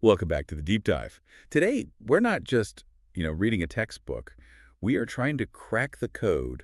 Welcome back to the deep dive. Today, we're not just, reading a textbook. We are trying to crack the code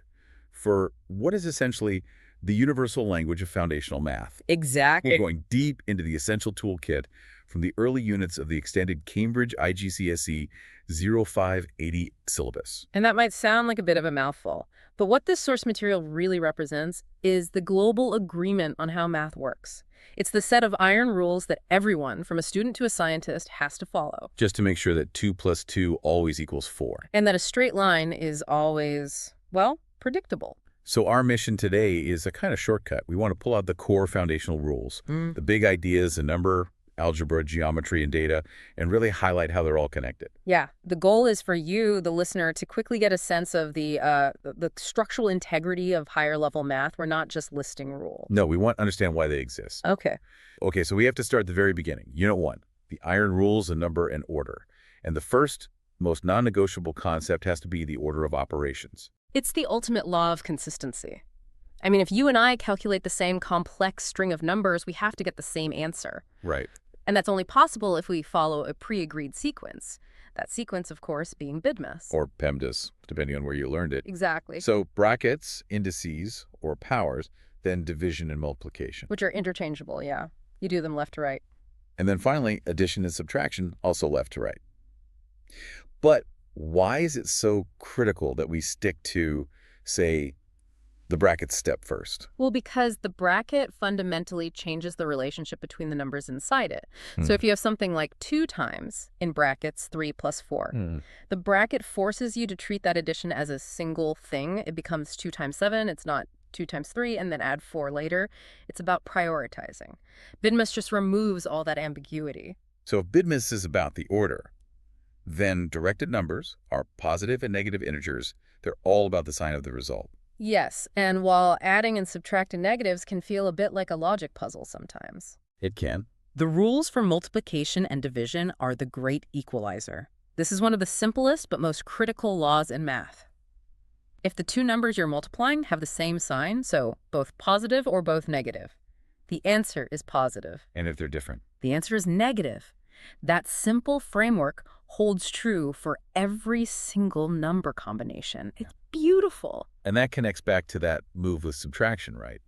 for what is essentially the universal language of foundational math. We're Exactly. going deep into the essential toolkit from the early units of the extended Cambridge IGCSE 0580 syllabus. And that might sound like a bit of a mouthful, but what this source material really represents is the global agreement on how math works. It's the set of iron rules that everyone, from a student to a scientist, has to follow. Just to make sure that 2 plus 2 always equals 4. And that a straight line is always, well, predictable. So our mission today is a kind of shortcut. We want to pull out the core foundational rules, the big ideas in number, algebra, geometry, and data, and really highlight how they're all connected. Yeah, the goal is for you, the listener, to quickly get a sense of the structural integrity of higher level math. We're not just listing rules. No, we want to understand why they exist. Okay. Okay, so we have to start at the very beginning. Unit 1, the iron rules of number and order. And the first, most non-negotiable concept has to be the order of operations. It's the ultimate law of consistency. I mean, if you and I calculate the same complex string of numbers, we have to get the same answer. Right. And that's only possible if we follow a pre-agreed sequence. That sequence, of course, being BIDMAS. Or PEMDAS, depending on where you learned it. Exactly. So brackets, indices, or powers, then division and multiplication. Which are interchangeable, yeah. You do them left to right. And then finally, addition and subtraction, also left to right. But why is it so critical that we stick to, say, the brackets step first? Well, because the bracket fundamentally changes the relationship between the numbers inside it. So if you have something like 2 times, in brackets, 3 plus 4, the bracket forces you to treat that addition as a single thing. It becomes 2 times 7. It's not 2 times 3 and then add 4 later. It's about prioritizing. BIDMAS just removes all that ambiguity. So if BIDMAS is about the order, then directed numbers are positive and negative integers. They're all about the sign of the result. Yes, and while adding and subtracting negatives can feel a bit like a logic puzzle sometimes. It can. The rules for multiplication and division are the great equalizer. This is one of the simplest but most critical laws in math. If the 2 numbers you're multiplying have the same sign, so both positive or both negative, the answer is positive. And if they're different? The answer is negative. That simple framework holds true for every single number combination. It's beautiful. And that connects back to that move with subtraction, right?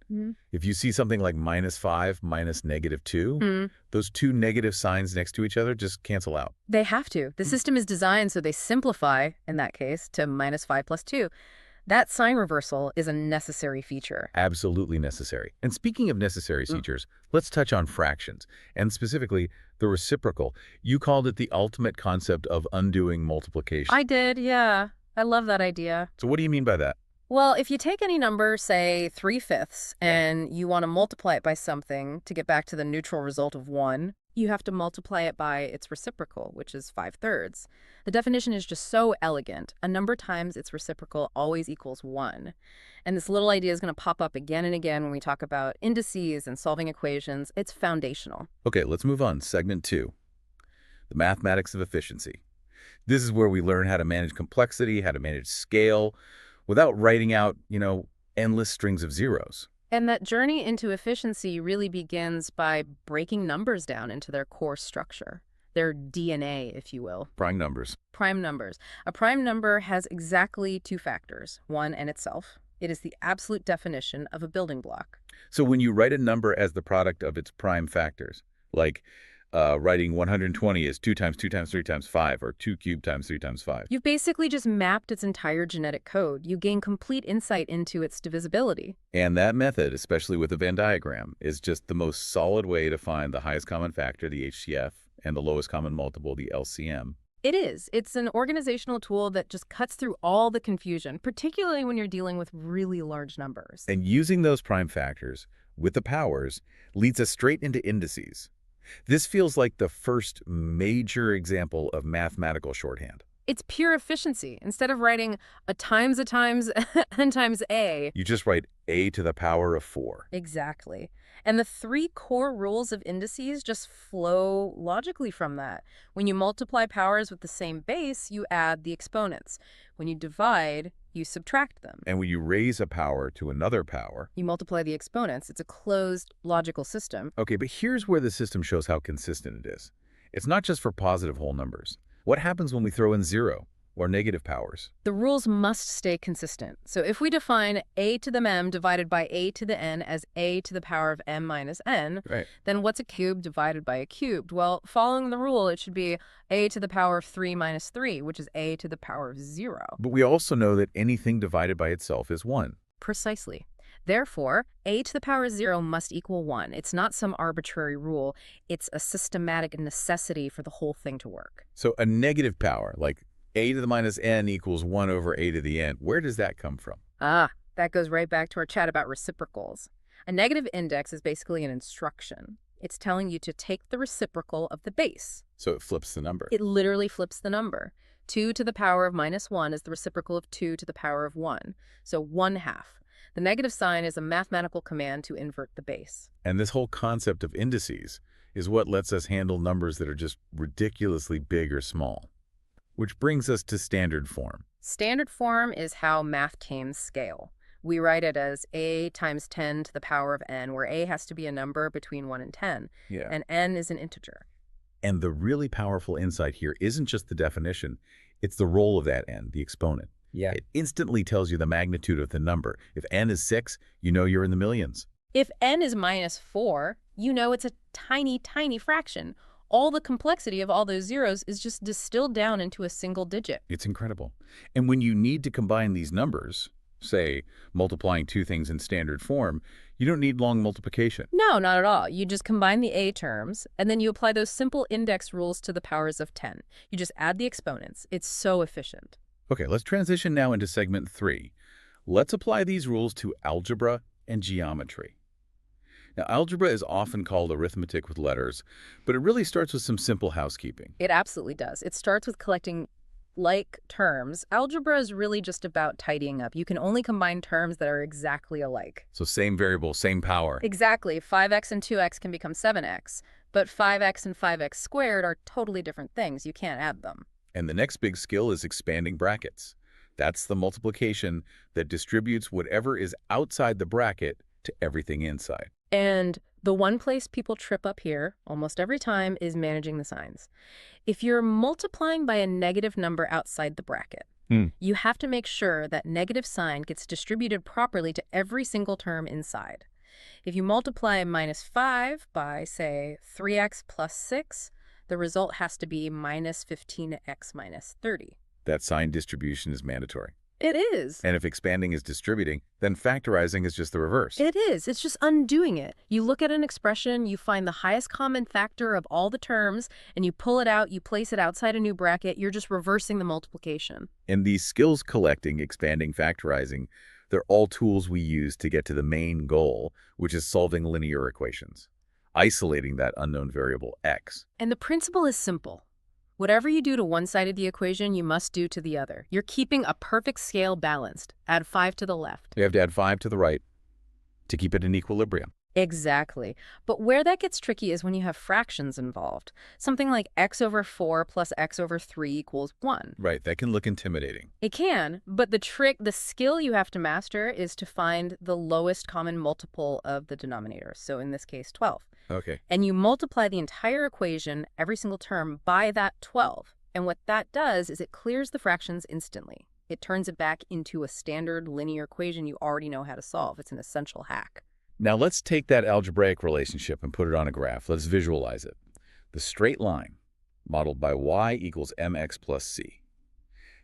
If you see something like -5 minus -2, those 2 negative signs next to each other just cancel out. They have to. The system is designed so they simplify, in that case, to -5 plus 2. That sign reversal is a necessary feature. Absolutely necessary. And speaking of necessary features, let's touch on fractions, and specifically the reciprocal. You called it the ultimate concept of undoing multiplication. I did, yeah. I love that idea. So what do you mean by that? Well, if you take any number, say 3/5, and you want to multiply it by something to get back to the neutral result of 1, you have to multiply it by its reciprocal, which is 5/3. The definition is just so elegant. A number times its reciprocal always equals 1. And this little idea is going to pop up again and again when we talk about indices and solving equations. It's foundational. Okay, let's move on. Segment 2, the mathematics of efficiency. This is where we learn how to manage complexity, how to manage scale, without writing out, endless strings of zeros. And that journey into efficiency really begins by breaking numbers down into their core structure, their DNA, if you will. Prime numbers. Prime numbers. A prime number has exactly 2 factors, 1 and itself. It is the absolute definition of a building block. So when you write a number as the product of its prime factors, like writing 120 as 2 times 2 times 3 times 5, or 2 cubed times 3 times 5. You've basically just mapped its entire genetic code. You gain complete insight into its divisibility. And that method, especially with a Venn diagram, is just the most solid way to find the highest common factor, the HCF, and the lowest common multiple, the LCM. It is. It's an organizational tool that just cuts through all the confusion, particularly when you're dealing with really large numbers. And using those prime factors with the powers leads us straight into indices. This feels like the first major example of mathematical shorthand. It's pure efficiency. Instead of writing a times n times a. You just write a to the power of 4. Exactly. And the 3 core rules of indices just flow logically from that. When you multiply powers with the same base, you add the exponents. When you divide, you subtract them. And when you raise a power to another power, you multiply the exponents. It's a closed logical system. Okay, but here's where the system shows how consistent it is. It's not just for positive whole numbers. What happens when we throw in 0 or negative powers? The rules must stay consistent. So if we define a to the m divided by a to the n as a to the power of m minus n, Right. then what's a cube divided by a cubed? Well, following the rule, it should be a to the power of 3 minus 3, which is a to the power of 0. But we also know that anything divided by itself is 1. Precisely. Therefore, a to the power of 0 must equal 1. It's not some arbitrary rule. It's a systematic necessity for the whole thing to work. So a negative power, like a to the minus n equals 1 over a to the n, where does that come from? That goes right back to our chat about reciprocals. A negative index is basically an instruction. It's telling you to take the reciprocal of the base. So it flips the number. It literally flips the number. 2 to the power of minus 1 is the reciprocal of 2 to the power of 1. So 1/2. The negative sign is a mathematical command to invert the base. And this whole concept of indices is what lets us handle numbers that are just ridiculously big or small. Which brings us to standard form. Standard form is how math cames scale. We write it as a times 10 to the power of n, where a has to be a number between 1 and 10, Yeah. and n is an integer. And the really powerful insight here isn't just the definition, it's the role of that n, the exponent. Yeah. It instantly tells you the magnitude of the number. If n is 6, you know you're in the millions. If n is minus 4, you know it's a tiny, tiny fraction. All the complexity of all those zeros is just distilled down into a single digit. It's incredible. And when you need to combine these numbers, say multiplying two things in standard form, you don't need long multiplication. No, not at all. You just combine the a terms, and then you apply those simple index rules to the powers of 10. You just add the exponents. It's so efficient. Okay, let's transition now into segment 3. Let's apply these rules to algebra and geometry. Now, algebra is often called arithmetic with letters, but it really starts with some simple housekeeping. It absolutely does. It starts with collecting like terms. Algebra is really just about tidying up. You can only combine terms that are exactly alike. So same variable, same power. Exactly. 5x and 2x can become 7x, but 5x and 5x squared are totally different things. You can't add them. And the next big skill is expanding brackets. That's the multiplication that distributes whatever is outside the bracket to everything inside. And the one place people trip up here almost every time is managing the signs. If you're multiplying by a negative number outside the bracket, you have to make sure that negative sign gets distributed properly to every single term inside. If you multiply minus 5 by, say, 3x plus 6, the result has to be minus 15x minus 30. That sign distribution is mandatory. It is. And if expanding is distributing, then factorizing is just the reverse. It is. It's just undoing it. You look at an expression, you find the highest common factor of all the terms, and you pull it out, you place it outside a new bracket, you're just reversing the multiplication. And these skills collecting, expanding, factorizing, they're all tools we use to get to the main goal, which is solving linear equations, isolating that unknown variable x. And the principle is simple. Whatever you do to one side of the equation, you must do to the other. You're keeping a perfect scale balanced. Add 5 to the left. We have to add 5 to the right to keep it in equilibrium. Exactly. But where that gets tricky is when you have fractions involved. Something like x over 4 plus x over 3 equals 1. Right, that can look intimidating. It can, but the skill you have to master is to find the lowest common multiple of the denominator. So in this case, 12. Okay. And you multiply the entire equation, every single term, by that 12. And what that does is it clears the fractions instantly. It turns it back into a standard linear equation you already know how to solve. It's an essential hack. Now let's take that algebraic relationship and put it on a graph. Let's visualize it. The straight line, modeled by y equals mx plus c.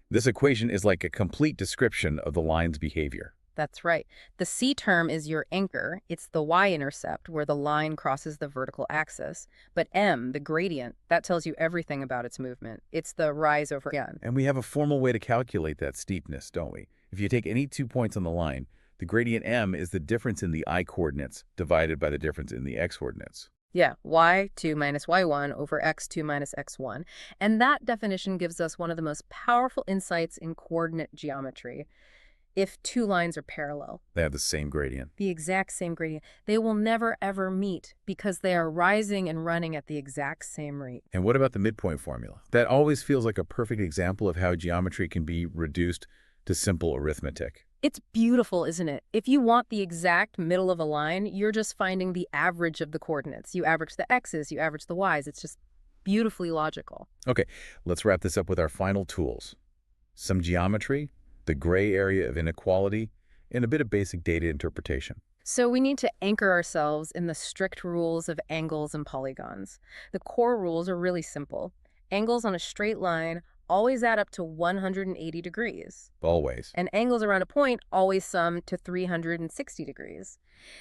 This equation is like a complete description of the line's behavior. That's right. The c term is your anchor. It's the y-intercept where the line crosses the vertical axis. But m, the gradient, that tells you everything about its movement. It's the rise over n. And we have a formal way to calculate that steepness, don't we? If you take any 2 points on the line, the gradient m is the difference in the I-coordinates divided by the difference in the x-coordinates. Yeah, y2 minus y1 over x2 minus x1. And that definition gives us one of the most powerful insights in coordinate geometry. If two lines are parallel, They have the same gradient. the exact same gradient, they will never ever meet because they are rising and running at the exact same rate. And what about the midpoint formula? That always feels like a perfect example of how geometry can be reduced to simple arithmetic. It's beautiful, isn't it? If you want the exact middle of a line, you're just finding the average of the coordinates. You average the x's, you average the y's. It's just Beautifully logical. Okay, let's wrap this up with our final tools. Some geometry, the gray area of inequality, and a bit of basic data interpretation. So we need to anchor ourselves in the strict rules of angles and polygons. The core rules are really simple. Angles on a straight line always add up to 180 degrees, Always. and angles around a point always sum to 360 degrees.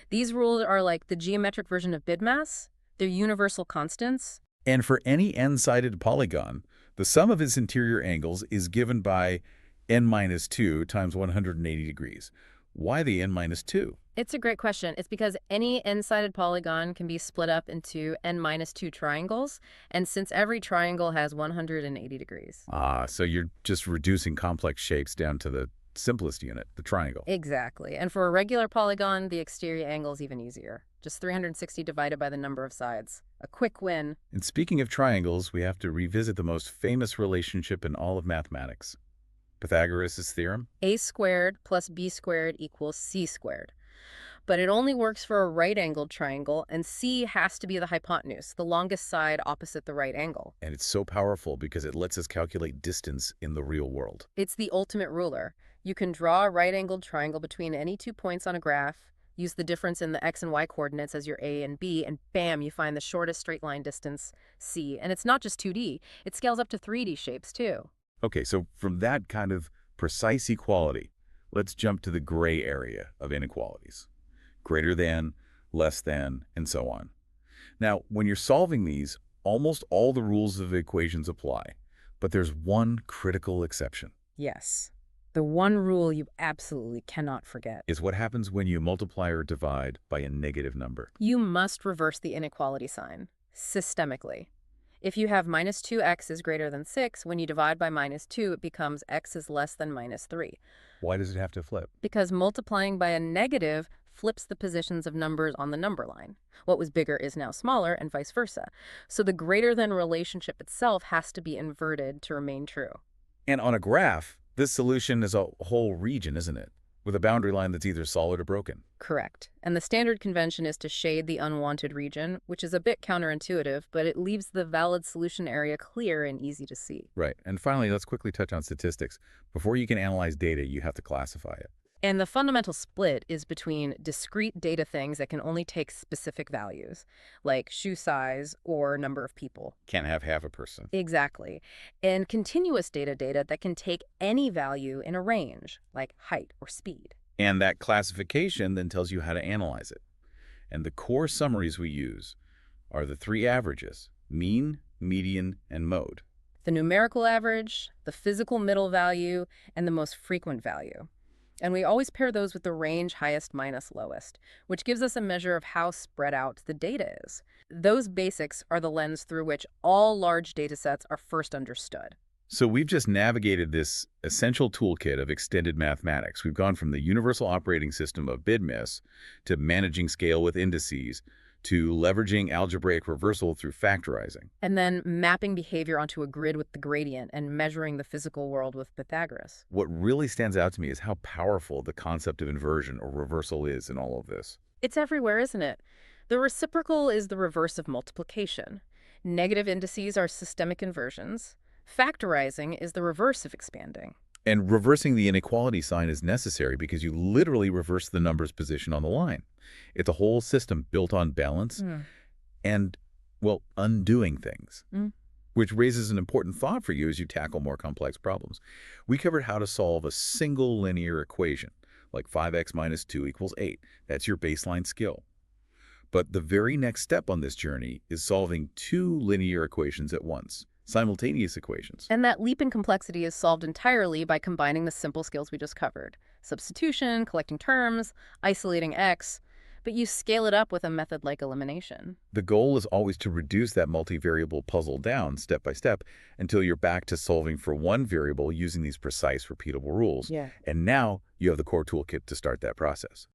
These rules are like the geometric version of BIDMAS. They're universal constants. And for any n-sided polygon, the sum of its interior angles is given by n minus 2 times 180 degrees. Why the n minus 2? It's a great question. It's because any n-sided polygon can be split up into n-2 triangles, and since every triangle has 180 degrees. So you're just reducing complex shapes down to the simplest unit, the triangle. Exactly. And for a regular polygon, the exterior angle is even easier. Just 360 divided by the number of sides. A quick win. And speaking of triangles, we have to revisit the most famous relationship in all of mathematics. Pythagoras' theorem? A squared plus b squared equals c squared. But it only works for a right-angled triangle, and C has to be the hypotenuse, the longest side opposite the right angle. And it's so powerful because it lets us calculate distance in the real world. It's the ultimate ruler. You can draw a right-angled triangle between any 2 points on a graph, use the difference in the x and y coordinates as your A and B, and bam, you find the shortest straight line distance, C. And it's not just 2D, it scales up to 3D shapes too. Okay, so from that kind of precise equality, let's jump to the gray area of inequalities. Greater than, less than, and so on. Now, when you're solving these, almost all the rules of equations apply, but there's one critical exception. Yes. The one rule you absolutely cannot forget Is what happens when you multiply or divide by a negative number. you must reverse the inequality sign, systemically. If you have minus 2x is greater than 6, when you divide by minus 2, it becomes x is less than minus 3. Why does it have to flip? Because multiplying by a negative flips the positions of numbers on the number line. What was bigger is now smaller, and vice versa. So the greater than relationship itself has to be inverted to remain true. And on a graph, this solution is a whole region, isn't it? With a boundary line that's either solid or broken. Correct. And the standard convention is to shade the unwanted region, which is a bit counterintuitive, but it leaves the valid solution area clear and easy to see. Right. And finally, let's quickly touch on statistics. Before you can analyze data, you have to classify it. And the fundamental split is between discrete data things that can only take specific values, like shoe size or number of people. Can't have half a person. Exactly. And continuous data that can take any value in a range, like height or speed. And that classification then tells you how to analyze it. And the core summaries we use are the 3 averages: mean, median, and mode. The numerical average, the physical middle value, and the most frequent value. And we always pair those with the range highest minus lowest, which gives us a measure of how spread out the data is. Those basics are the lens through which all large data sets are first understood. So we've just navigated this essential toolkit of extended mathematics. We've gone from the universal operating system of BIDMAS to managing scale with indices to leveraging algebraic reversal through factorizing. And then mapping behavior onto a grid with the gradient and measuring the physical world with Pythagoras. What really stands out to me is how powerful the concept of inversion or reversal is in all of this. It's everywhere, isn't it? The reciprocal is the reverse of multiplication. Negative indices are systemic inversions. Factorizing is the reverse of expanding. And reversing the inequality sign is necessary because you literally reverse the number's position on the line. It's a whole system built on balance and, well, undoing things, which raises an important thought for you as you tackle more complex problems. We covered how to solve a single linear equation, like 5x minus 2 equals 8. That's your baseline skill. But the very next step on this journey is solving 2 linear equations at once. Simultaneous equations. And that leap in complexity is solved entirely by combining the simple skills we just covered. Substitution, collecting terms, isolating x, but you scale it up with a method like elimination. The goal is always to reduce that multivariable puzzle down step by step until you're back to solving for one variable using these precise, repeatable rules. Yeah. And now you have the core toolkit to start that process.